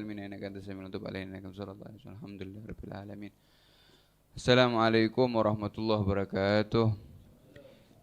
تقبل منا إنك أنت السميع وتب علينا إنك أنت التواب الرحيم الحمد لله رب العالمين السلام عليكم ورحمة الله وبركاته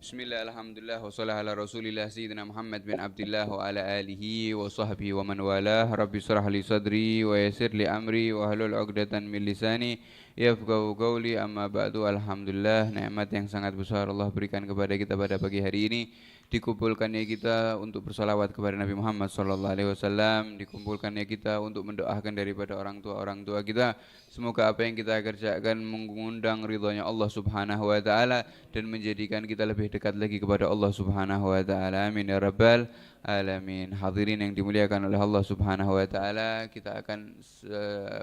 بسم الله الحمد لله وصلى على رسول الله سيدنا محمد بن عبد الله وعلى آله وصحبه ومن والاه رب اشرح لي صدري ويسر لي أمري واحلل عقدة من لساني yafqahu qauli amma ba'du alhamdulillah nikmat yang sangat besar Allah berikan kepada kita pada pagi hari ini dikumpulkannya kita untuk bersalawat kepada Nabi Muhammad sallallahu alaihi wasallam dikumpulkannya kita untuk mendoakan daripada orang tua kita semoga apa yang kita kerjakan mengundang ridhonya Allah Subhanahu wa taala dan menjadikan kita lebih dekat lagi kepada Allah Subhanahu wa taala amin ya rabbal alamin. Hadirin yang dimuliakan oleh Allah Subhanahu wa taala, kita akan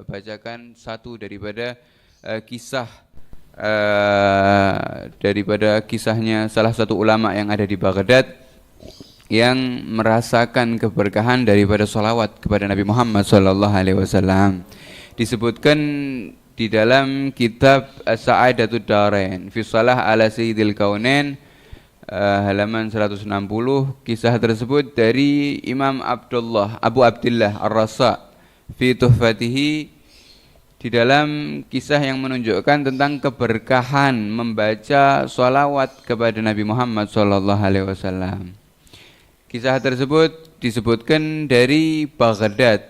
bacakan satu daripada kisah daripada kisahnya salah satu ulama yang ada di Baghdad yang merasakan keberkahan daripada salawat kepada Nabi Muhammad sallallahu alaihi wasallam. Disebutkan di dalam kitab As-Sa'adatud Darain fi Shalah ala Sayyidil Kaunain halaman 160. Kisah tersebut dari Imam Abu Abdullah Ar-Raza fi Tuhfatihi di dalam kisah yang menunjukkan tentang keberkahan membaca sholawat kepada Nabi Muhammad sallallahu alaihi wasallam. Kisah tersebut disebutkan dari Baghdad.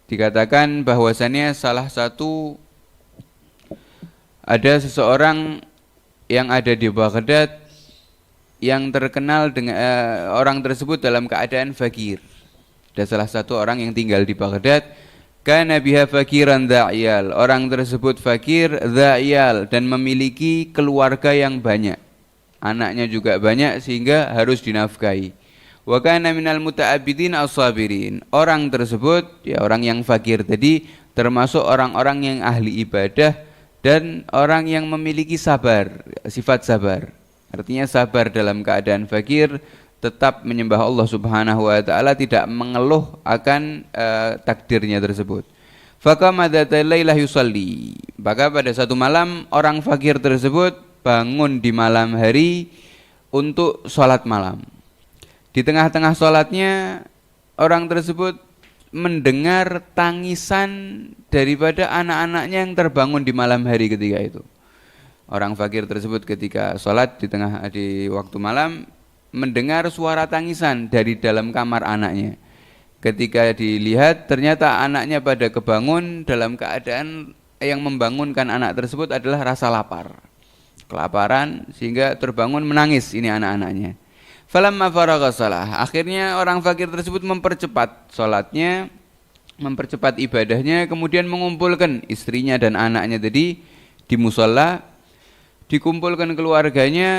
Dikatakan bahwasannya salah satu ada seseorang yang ada di Baghdad yang terkenal dengan orang tersebut dalam keadaan fakir. Ada salah satu orang yang tinggal di Baghdad kana biha fakiran dha'iyal. Orang tersebut fakir dha'iyal dan memiliki keluarga yang banyak. Anaknya juga banyak sehingga harus dinafkahi. Wa kana minal muta'abbidin as-sabirin. Orang tersebut ya orang yang fakir tadi termasuk orang-orang yang ahli ibadah dan orang yang memiliki sabar, sifat sabar. Artinya sabar dalam keadaan fakir, tetap menyembah Allah Subhanahu wa taala, tidak mengeluh akan takdirnya tersebut. Faqama dzata lailah yusalli. Maka pada satu malam orang fakir tersebut bangun di malam hari untuk sholat malam. Di tengah-tengah sholatnya orang tersebut mendengar tangisan daripada anak-anaknya yang terbangun di malam hari ketika itu. Orang fakir tersebut ketika sholat di waktu malam mendengar suara tangisan dari dalam kamar anaknya. Ketika dilihat ternyata anaknya pada kebangun dalam keadaan yang membangunkan anak tersebut adalah rasa lapar. Kelaparan sehingga terbangun menangis ini anak-anaknya. Falamma faragha shalah, akhirnya orang fakir tersebut mempercepat sholatnya, mempercepat ibadahnya, kemudian mengumpulkan istrinya dan anaknya tadi di musholla, dikumpulkan keluarganya,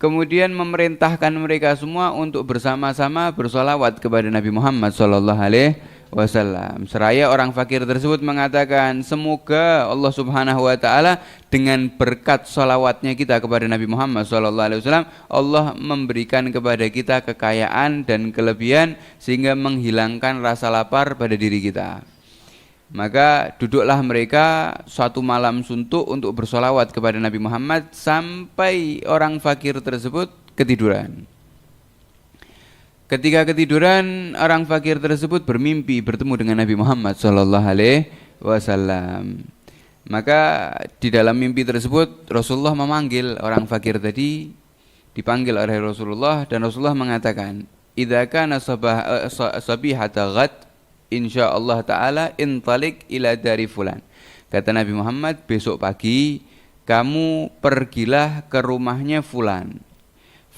kemudian memerintahkan mereka semua untuk bersama-sama bersolawat kepada Nabi Muhammad sallallahu alaihi wasallam. Seraya orang fakir tersebut mengatakan, semoga Allah Subhanahu wa taala dengan berkat solawatnya kita kepada Nabi Muhammad sallallahu alaihi wasallam, Allah memberikan kepada kita kekayaan dan kelebihan sehingga menghilangkan rasa lapar pada diri kita. Maka duduklah mereka suatu malam suntuk untuk bersolawat kepada Nabi Muhammad sampai orang fakir tersebut ketiduran. Ketika ketiduran, orang fakir tersebut bermimpi bertemu dengan Nabi Muhammad sallallahu alaihi wasallam. Maka di dalam mimpi tersebut Rasulullah memanggil orang fakir tadi, dipanggil oleh Rasulullah dan Rasulullah mengatakan, "Idza kana sabihata ghad insyaallah ta'ala intalik ila dari fulan." Kata Nabi Muhammad, besok pagi kamu pergilah ke rumahnya fulan.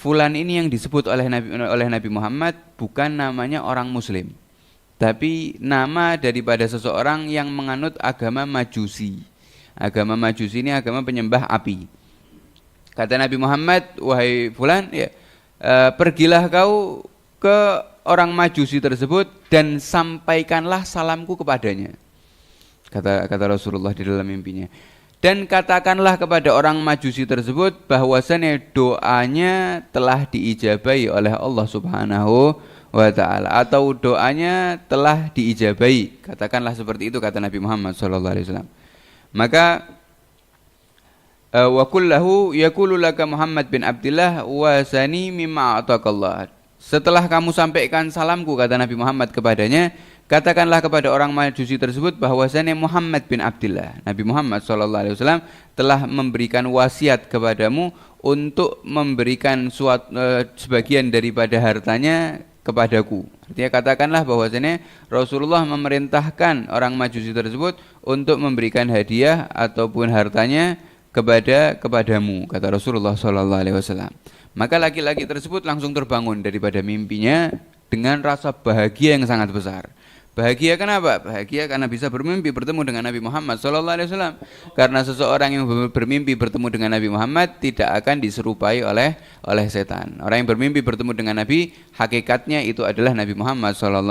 Fulan ini yang disebut oleh Nabi Muhammad bukan namanya orang muslim, tapi nama daripada seseorang yang menganut agama Majusi. Agama Majusi ini agama penyembah api. Kata Nabi Muhammad, wahai fulan, ya, pergilah kau ke orang Majusi tersebut dan sampaikanlah salamku kepadanya. Kata Rasulullah di dalam mimpinya. Dan katakanlah kepada orang Majusi tersebut bahwasannya doanya telah diijabahi oleh Allah Subhanahu wa taala, atau doanya telah diijabahi. Katakanlah seperti itu, kata Nabi Muhammad sallallahu alaihi wasallam. Maka wa kullahu yaqulu laka Muhammad bin Abdullah wa sani mimma ataqallah. Setelah kamu sampaikan salamku, kata Nabi Muhammad kepadanya, katakanlah kepada orang Majusi tersebut bahwasanya Muhammad bin Abdullah, Nabi Muhammad SAW telah memberikan wasiat kepadamu untuk memberikan sebagian daripada hartanya kepadaku. Artinya katakanlah bahwasanya Rasulullah memerintahkan orang Majusi tersebut untuk memberikan hadiah ataupun hartanya kepadamu, kata Rasulullah SAW. Maka laki-laki tersebut langsung terbangun daripada mimpinya dengan rasa bahagia yang sangat besar. Bahagia kenapa? Bahagia karena bisa bermimpi bertemu dengan Nabi Muhammad SAW. Karena seseorang yang bermimpi bertemu dengan Nabi Muhammad tidak akan diserupai oleh setan. Orang yang bermimpi bertemu dengan Nabi, hakikatnya itu adalah Nabi Muhammad SAW.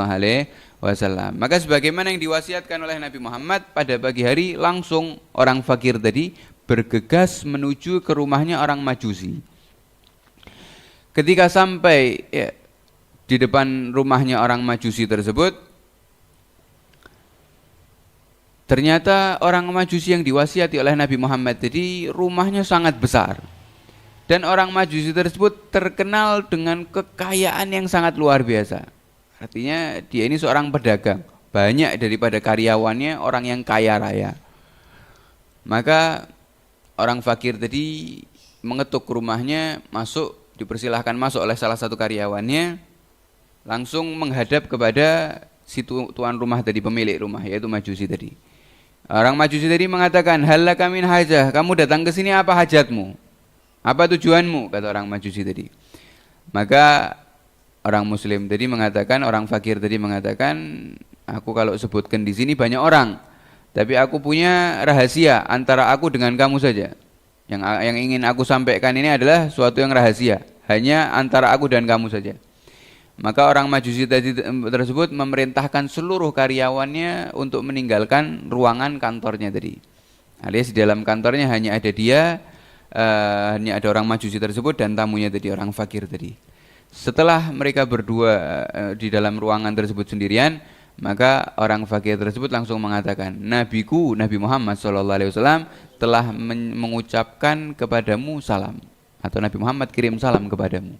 Maka sebagaimana yang diwasiatkan oleh Nabi Muhammad, pada pagi hari langsung orang fakir tadi bergegas menuju ke rumahnya orang Majusi. Ketika sampai di depan rumahnya orang Majusi tersebut, ternyata orang Majusi yang diwasiati oleh Nabi Muhammad tadi rumahnya sangat besar. Dan orang Majusi tersebut terkenal dengan kekayaan yang sangat luar biasa. Artinya dia ini seorang pedagang. Banyak daripada karyawannya orang yang kaya raya. Maka orang fakir tadi mengetuk rumahnya, masuk, dipersilahkan masuk oleh salah satu karyawannya, langsung menghadap kepada si tuan rumah tadi, pemilik rumah, yaitu Majusi tadi. Orang Majusi tadi mengatakan, halaka min hajah, kamu datang ke sini apa hajatmu? Apa tujuanmu? Kata orang Majusi tadi. Maka orang Muslim tadi mengatakan, orang fakir tadi mengatakan, aku kalau sebutkan di sini banyak orang, tapi aku punya rahasia antara aku dengan kamu saja. Yang ingin aku sampaikan ini adalah suatu yang rahasia, hanya antara aku dan kamu saja. Maka orang Majusi tadi tersebut memerintahkan seluruh karyawannya untuk meninggalkan ruangan kantornya tadi. Alias di dalam kantornya hanya ada dia, hanya ada orang Majusi tersebut dan tamunya tadi, orang fakir tadi. Setelah mereka berdua di dalam ruangan tersebut sendirian, maka orang fakir tersebut langsung mengatakan, Nabiku, Nabi Muhammad SAW telah mengucapkan kepadamu salam. Atau Nabi Muhammad kirim salam kepadamu.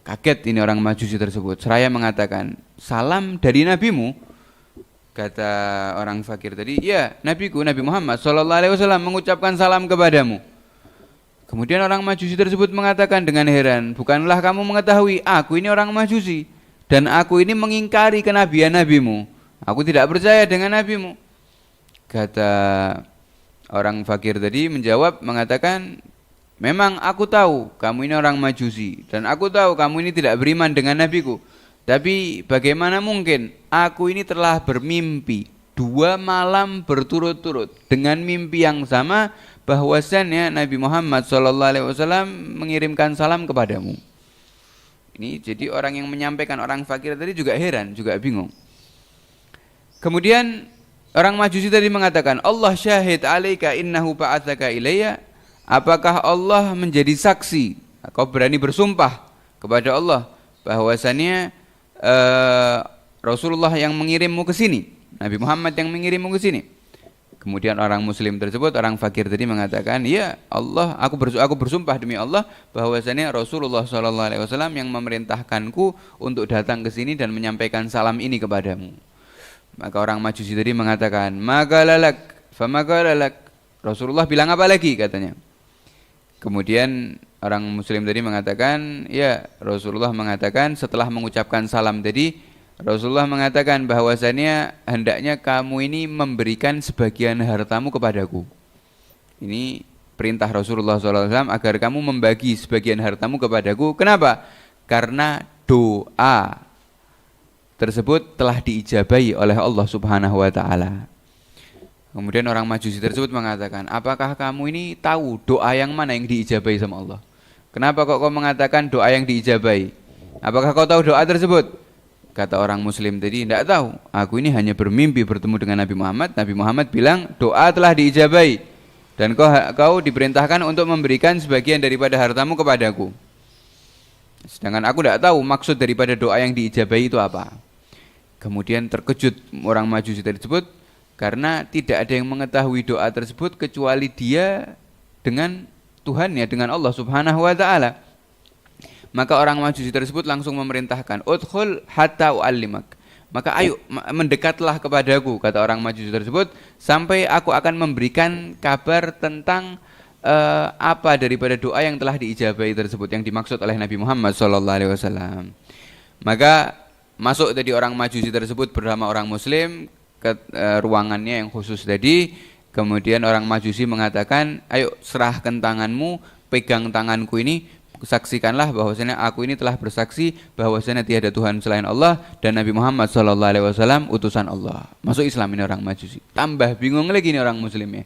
Kaget ini orang Majusi tersebut, seraya mengatakan, salam dari nabimu? Kata orang fakir tadi, ya, nabiku Nabi Muhammad SAW mengucapkan salam kepadamu. Kemudian orang Majusi tersebut mengatakan dengan heran, bukanlah kamu mengetahui aku ini orang Majusi dan aku ini mengingkari kenabian nabimu. Aku tidak percaya dengan nabimu. Kata orang fakir tadi menjawab mengatakan, memang aku tahu kamu ini orang Majusi dan aku tahu kamu ini tidak beriman dengan nabiku. Tapi bagaimana mungkin aku ini telah bermimpi 2 malam berturut-turut dengan mimpi yang sama bahwasannya Nabi Muhammad SAW mengirimkan salam kepadamu. Ini jadi orang yang menyampaikan, orang fakir tadi juga heran, juga bingung. Kemudian orang Majusi tadi mengatakan, Allah syahid alaika innahu ba'atsaka ilayya. Apakah Allah menjadi saksi? Kau berani bersumpah kepada Allah bahwasannya Rasulullah yang mengirimmu ke sini, Nabi Muhammad yang mengirimmu ke sini. Kemudian orang Muslim tersebut, orang fakir tadi mengatakan, ya Allah, aku bersumpah demi Allah bahwasannya Rasulullah SAW yang memerintahkanku untuk datang ke sini dan menyampaikan salam ini kepadamu. Maka orang Majusi tadi mengatakan, magalalak, famagalalak. Rasulullah bilang apa lagi katanya? Kemudian orang Muslim tadi mengatakan, ya Rasulullah mengatakan setelah mengucapkan salam tadi, Rasulullah mengatakan bahwasannya hendaknya kamu ini memberikan sebagian hartamu kepadaku. Ini perintah Rasulullah SAW agar kamu membagi sebagian hartamu kepadaku. Kenapa? Karena doa tersebut telah diijabahi oleh Allah Subhanahu wa Ta'ala. Kemudian orang Majusi tersebut mengatakan, apakah kamu ini tahu doa yang mana yang diijabahi sama Allah? Kenapa kok kau mengatakan doa yang diijabahi? Apakah kau tahu doa tersebut? Kata orang Muslim tadi, tidak tahu. Aku ini hanya bermimpi bertemu dengan Nabi Muhammad. Nabi Muhammad bilang doa telah diijabahi dan kau diperintahkan untuk memberikan sebagian daripada hartamu kepadaku. Sedangkan aku tidak tahu maksud daripada doa yang diijabahi itu apa. Kemudian terkejut orang Majusi tersebut, karena tidak ada yang mengetahui doa tersebut kecuali dia dengan Tuhannya, dengan Allah Subhanahu wa Ta'ala. Maka orang Majusi tersebut langsung memerintahkan, udkhul hatta u'allimak. Maka ayo mendekatlah kepadaku, kata orang Majusi tersebut, sampai aku akan memberikan kabar tentang apa daripada doa yang telah diijabahi tersebut yang dimaksud oleh Nabi Muhammad SAW. Maka masuk tadi orang Majusi tersebut bersama orang Muslim ke ruangannya yang khusus tadi. Kemudian orang Majusi mengatakan, ayo serahkan tanganmu, pegang tanganku ini, saksikanlah bahwasanya aku ini telah bersaksi bahwasanya tiada Tuhan selain Allah dan Nabi Muhammad SAW utusan Allah. Masuk Islam ini orang Majusi. Tambah bingung lagi ini orang Muslimnya.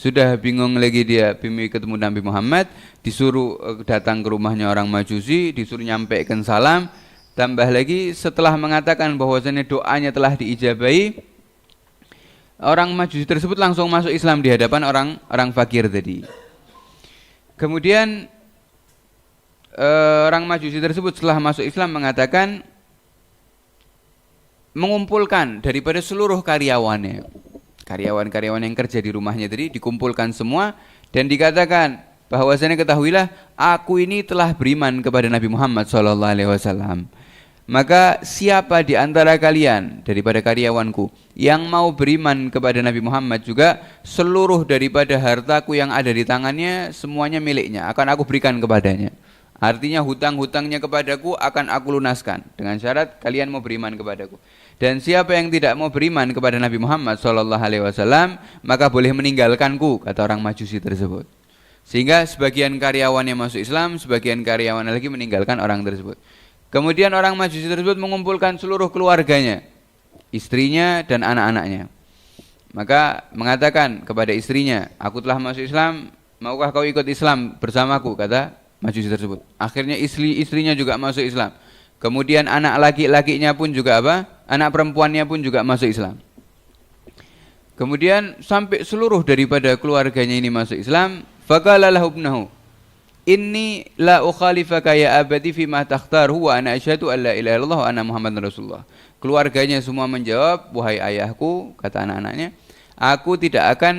Sudah bingung lagi dia ketemu Nabi Muhammad, disuruh datang ke rumahnya orang Majusi, disuruh nyampaikan salam. Tambah lagi setelah mengatakan bahwasanya doanya telah diijabahi, orang Majusi tersebut langsung masuk Islam di hadapan orang fakir tadi. Kemudian orang Majusi tersebut setelah masuk Islam mengatakan, mengumpulkan daripada seluruh karyawannya, karyawan-karyawan yang kerja di rumahnya tadi dikumpulkan semua dan dikatakan bahwasanya ketahuilah aku ini telah beriman kepada Nabi Muhammad SAW. Maka siapa di antara kalian daripada karyawanku yang mau beriman kepada Nabi Muhammad juga, seluruh daripada hartaku yang ada di tangannya semuanya miliknya, akan aku berikan kepadanya. Artinya hutang-hutangnya kepadaku akan aku lunaskan dengan syarat kalian mau beriman kepadaku. Dan siapa yang tidak mau beriman kepada Nabi Muhammad SAW, maka boleh meninggalkanku, kata orang Majusi tersebut. Sehingga sebagian karyawannya masuk Islam, sebagian karyawan lagi meninggalkan orang tersebut. Kemudian orang Majusi tersebut mengumpulkan seluruh keluarganya, istrinya dan anak-anaknya. Maka mengatakan kepada istrinya, aku telah masuk Islam, maukah kau ikut Islam bersamaku, kata Majusi tersebut. Akhirnya istrinya juga masuk Islam. Kemudian anak laki-lakinya pun juga anak perempuannya pun juga masuk Islam. Kemudian sampai seluruh daripada keluarganya ini masuk Islam. Faqala lahu ibnuhu, inni la ukhalifaka ya abadi fima takhtaru wa ana asyhadu an la ilaha illallah wa anna muhammadan rasulullah. Keluarganya semua menjawab, wahai ayahku, kata anak-anaknya, aku tidak akan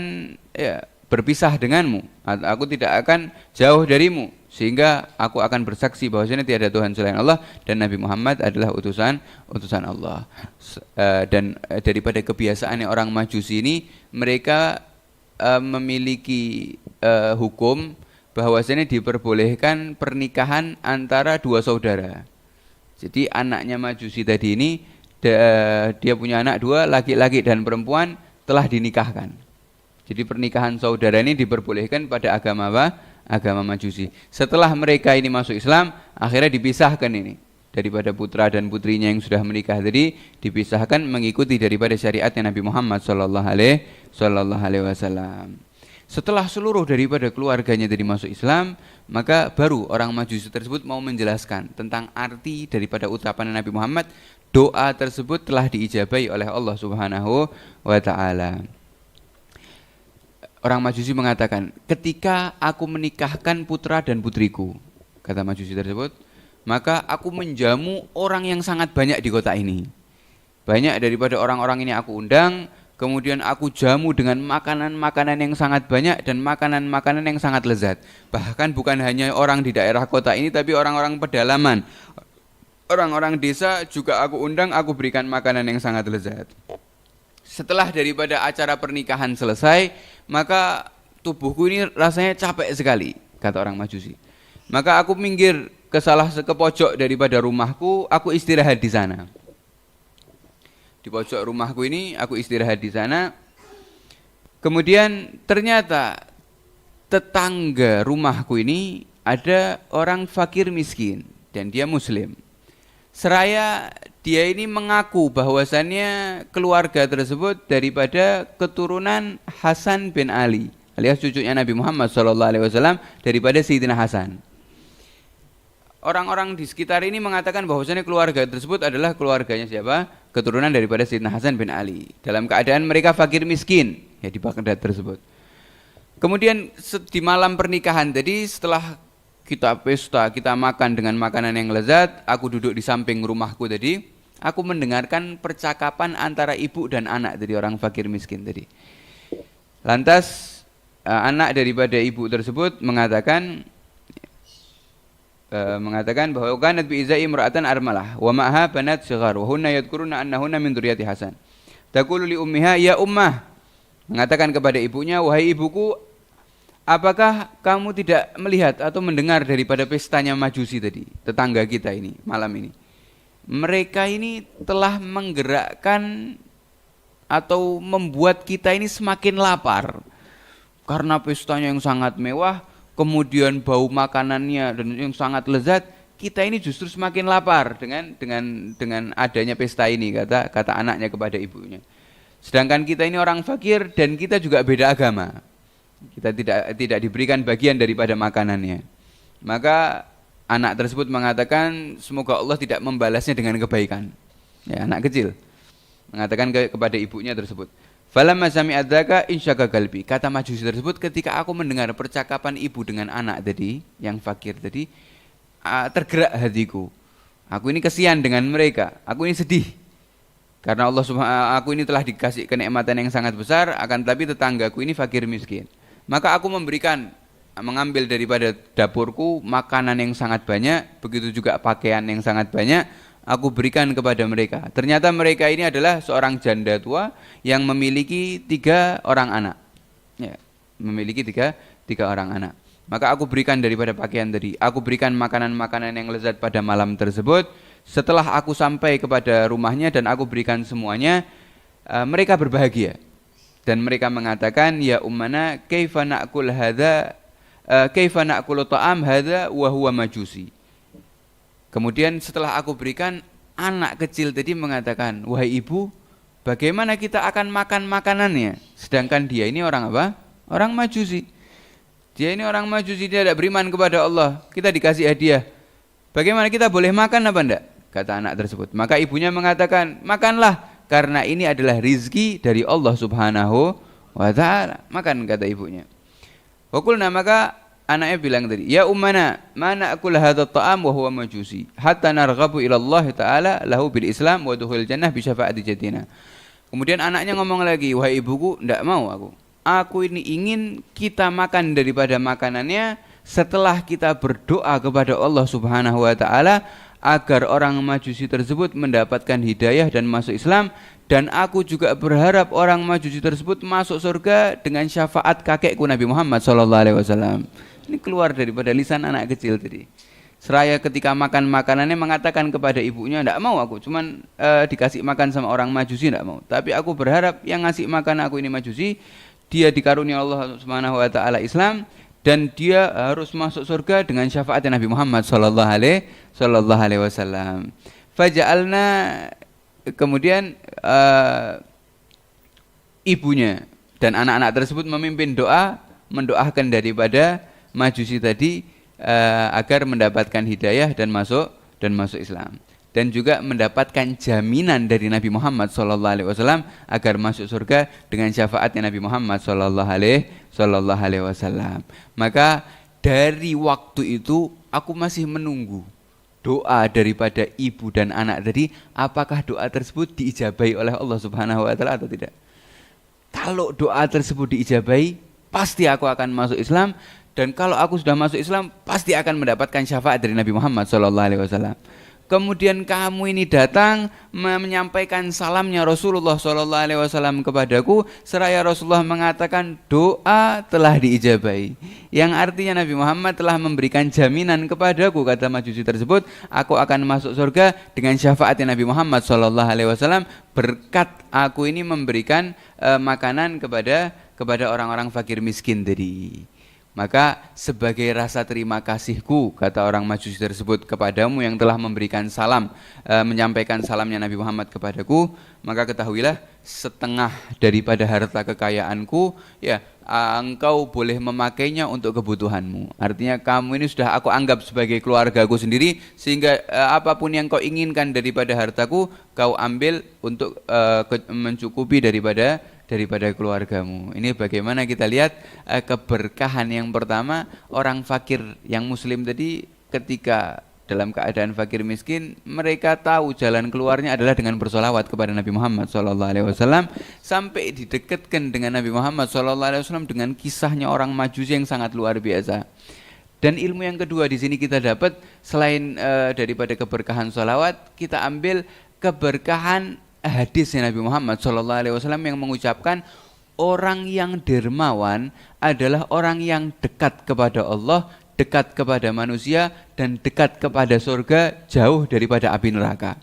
berpisah denganmu, aku tidak akan jauh darimu, sehingga aku akan bersaksi bahwasanya tiada Tuhan selain Allah dan Nabi Muhammad adalah utusan Allah. Dan daripada kebiasaan orang Majusi ini, mereka memiliki hukum bahwasanya diperbolehkan pernikahan antara dua saudara. Jadi anaknya Majusi tadi ini, dia punya anak dua, laki-laki dan perempuan, telah dinikahkan. Jadi pernikahan saudara ini diperbolehkan pada agama agama Majusi. Setelah mereka ini masuk Islam, akhirnya dipisahkan ini daripada putra dan putrinya yang sudah menikah tadi, dipisahkan mengikuti daripada syariatnya Nabi Muhammad SAW. Setelah seluruh daripada keluarganya tadi masuk Islam, maka baru orang Majusi tersebut mau menjelaskan tentang arti daripada ucapan Nabi Muhammad. Doa tersebut telah diijabahi oleh Allah Subhanahu wa Ta'ala. Orang Majusi mengatakan, ketika aku menikahkan putra dan putriku, kata Majusi tersebut, maka aku menjamu orang yang sangat banyak di kota ini. Banyak daripada orang-orang ini aku undang, kemudian aku jamu dengan makanan-makanan yang sangat banyak dan makanan-makanan yang sangat lezat. Bahkan bukan hanya orang di daerah kota ini, tapi orang-orang pedalaman, orang-orang desa juga aku undang, aku berikan makanan yang sangat lezat. Setelah daripada acara pernikahan selesai, maka tubuhku ini rasanya capek sekali, kata orang Majusi. Maka aku minggir ke pojok daripada rumahku, aku istirahat di sana. Di pojok rumahku ini aku istirahat di sana. Kemudian ternyata tetangga rumahku ini ada orang fakir miskin dan dia muslim. Seraya dia ini mengaku bahwasannya keluarga tersebut daripada keturunan Hasan bin Ali, alias cucunya Nabi Muhammad SAW, daripada Sayyidina Hasan. Orang-orang di sekitar ini mengatakan bahwasannya keluarga tersebut adalah keluarganya siapa? Keturunan daripada Sayyidina Hasan bin Ali. Dalam keadaan mereka fakir miskin, ya di Baghdad tersebut. Kemudian di malam pernikahan tadi, setelah kita pesta, kita makan dengan makanan yang lezat, aku duduk di samping rumahku tadi, aku mendengarkan percakapan antara ibu dan anak dari orang fakir miskin tadi. Lantas anak daripada ibu tersebut mengatakan, mengatakan bahwa kanat bi izai imra'atan armalah wa ma'aha banat shighar wa hunna yadhkuruna annahunna min dzurriyyati Hasan. Taqulu li ummiha ya ummah, mengatakan kepada ibunya, wahai ibuku, apakah kamu tidak melihat atau mendengar daripada pestanya Majusi tadi, tetangga kita ini malam ini? Mereka ini telah menggerakkan atau membuat kita ini semakin lapar karena pestanya yang sangat mewah, kemudian bau makanannya dan yang sangat lezat. Kita ini justru semakin lapar dengan adanya pesta ini, kata anaknya kepada ibunya. Sedangkan kita ini orang fakir dan kita juga beda agama. Kita tidak diberikan bagian daripada makanannya. Maka anak tersebut mengatakan semoga Allah tidak membalasnya dengan kebaikan. Ya, anak kecil mengatakan kepada ibunya tersebut. Falamma sami'at dzaka insyaka qalbi. Kata Majusi tersebut, ketika aku mendengar percakapan ibu dengan anak tadi yang fakir tadi, tergerak hatiku. Aku ini kesian dengan mereka. Aku ini sedih. Karena aku ini telah dikasih kenikmatan yang sangat besar, akan tetapi tetanggaku ini fakir miskin. Maka aku mengambil daripada dapurku makanan yang sangat banyak, begitu juga pakaian yang sangat banyak, aku berikan kepada mereka. Ternyata mereka ini adalah seorang janda tua yang memiliki 3 orang anak. Ya, memiliki tiga orang anak. Maka aku berikan daripada pakaian tadi. Aku berikan makanan-makanan yang lezat pada malam tersebut. Setelah aku sampai kepada rumahnya dan aku berikan semuanya, mereka berbahagia. Dan mereka mengatakan, ya ummana kaifa na'kul hadza, kaifa na'kulu ta'am hadza wa huwa majusi. Kemudian setelah aku berikan, anak kecil tadi mengatakan, wahai ibu, bagaimana kita akan makan makanannya? Sedangkan dia ini orang apa? Orang Majusi. Dia ini orang Majusi, dia tidak beriman kepada Allah. Kita dikasih hadiah. Bagaimana kita boleh makan apa enggak? Kata anak tersebut. Maka ibunya mengatakan, makanlah, karena ini adalah rizki dari Allah subhanahu wa ta'ala. Makan, kata ibunya. Wakulna, maka anaknya bilang tadi, ya ummana, mana akul hadha ta'am wa huwa majusi, hatta narghabu ila Allah ta'ala lahu bil Islam wa dukhul jannah bi syafaati jadina. Kemudian anaknya ngomong lagi, wahai ibuku, enggak mau aku. Aku ini ingin kita makan daripada makanannya setelah kita berdoa kepada Allah Subhanahu wa taala agar orang Majusi tersebut mendapatkan hidayah dan masuk Islam, dan aku juga berharap orang Majusi tersebut masuk surga dengan syafaat kakekku Nabi Muhammad sallallahu alaihi wasallam. Ini keluar daripada lisan anak kecil tadi. Seraya ketika makan makanannya mengatakan kepada ibunya, enggak mau aku, cuman dikasih makan sama orang Majusi, enggak mau. Tapi aku berharap yang ngasih makan aku ini Majusi, dia dikarunia Allah Subhanahu wa taala Islam, dan dia harus masuk surga dengan syafaat Nabi Muhammad sallallahu alaihi wasallam. Faja'alna, kemudian ibunya dan anak-anak tersebut memimpin doa, mendoakan daripada Majusi tadi agar mendapatkan hidayah dan masuk Islam, dan juga mendapatkan jaminan dari Nabi Muhammad SAW agar masuk surga dengan syafaatnya Nabi Muhammad SAW. Maka dari waktu itu aku masih menunggu doa daripada ibu dan anak tadi, apakah doa tersebut diijabahi oleh Allah Subhanahu wa taala atau tidak. Kalau doa tersebut diijabahi, pasti aku akan masuk Islam, dan kalau aku sudah masuk Islam, pasti akan mendapatkan syafaat dari Nabi Muhammad SAW. Kemudian kamu ini datang menyampaikan salamnya Rasulullah SAW kepadaku, seraya Rasulullah mengatakan doa telah diijabahi, yang artinya Nabi Muhammad telah memberikan jaminan kepadaku, kata Majusi tersebut, aku akan masuk surga dengan syafaatnya Nabi Muhammad SAW, berkat aku ini memberikan makanan kepada orang-orang fakir miskin tadi. Maka sebagai rasa terima kasihku, kata orang Majusi tersebut, kepadamu yang telah memberikan salam, menyampaikan salamnya Nabi Muhammad kepadaku, maka ketahuilah setengah daripada harta kekayaanku, ya engkau boleh memakainya untuk kebutuhanmu. Artinya kamu ini sudah aku anggap sebagai keluargaku sendiri, sehingga apapun yang kau inginkan daripada hartaku, kau ambil untuk mencukupi daripada keluargamu. Ini bagaimana kita lihat keberkahan yang pertama, orang fakir yang muslim tadi ketika dalam keadaan fakir miskin, mereka tahu jalan keluarnya adalah dengan bersolawat kepada Nabi Muhammad SAW, sampai didekatkan dengan Nabi Muhammad SAW dengan kisahnya orang Majusi yang sangat luar biasa. Dan ilmu yang kedua di sini kita dapat selain daripada keberkahan sholawat, kita ambil keberkahan hadisnya Nabi Muhammad SAW yang mengucapkan orang yang dermawan adalah orang yang dekat kepada Allah, dekat kepada manusia, dan dekat kepada surga, jauh daripada api neraka.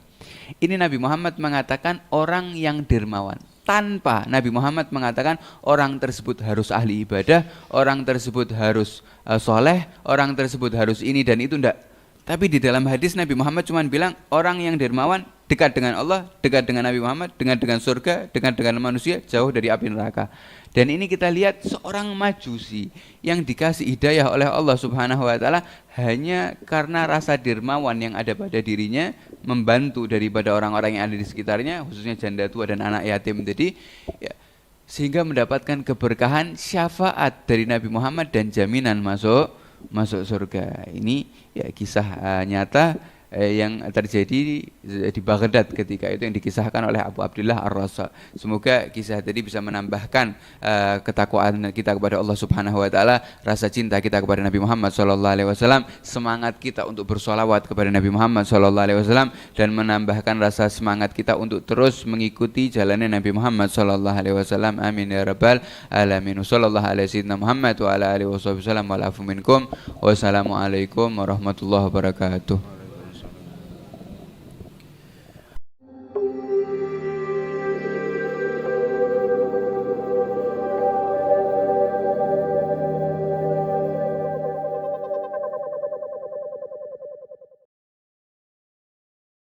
Ini Nabi Muhammad mengatakan orang yang dermawan. Tanpa Nabi Muhammad mengatakan orang tersebut harus ahli ibadah, orang tersebut harus soleh, orang tersebut harus ini dan itu, enggak. Tapi di dalam hadis Nabi Muhammad cuma bilang orang yang dermawan dekat dengan Allah, dekat dengan Nabi Muhammad, dekat dengan surga, dekat dengan manusia, jauh dari api neraka. Dan ini kita lihat seorang majusi yang dikasih hidayah oleh Allah Subhanahu wa taala hanya karena rasa dermawan yang ada pada dirinya, membantu daripada orang-orang yang ada di sekitarnya, khususnya janda tua dan anak yatim tadi, ya, sehingga mendapatkan keberkahan syafaat dari Nabi Muhammad dan jaminan masuk surga. Ini ya kisah nyata yang terjadi di Baghdad ketika itu, yang dikisahkan oleh Abu Abdullah Ar-Raza. Semoga kisah tadi bisa menambahkan ketakwaan kita kepada Allah Subhanahu wa taala, rasa cinta kita kepada Nabi Muhammad sallallahu alaihi wasallam, semangat kita untuk bersolawat kepada Nabi Muhammad sallallahu alaihi wasallam, dan menambahkan rasa semangat kita untuk terus mengikuti jalannya Nabi Muhammad sallallahu alaihi wasallam. Amin ya rabbal alamin. Sallallahu alaihi sayyidina Muhammad wa ala alihi wasallam wa afu minkum. Wassalamualaikum warahmatullahi wabarakatuh.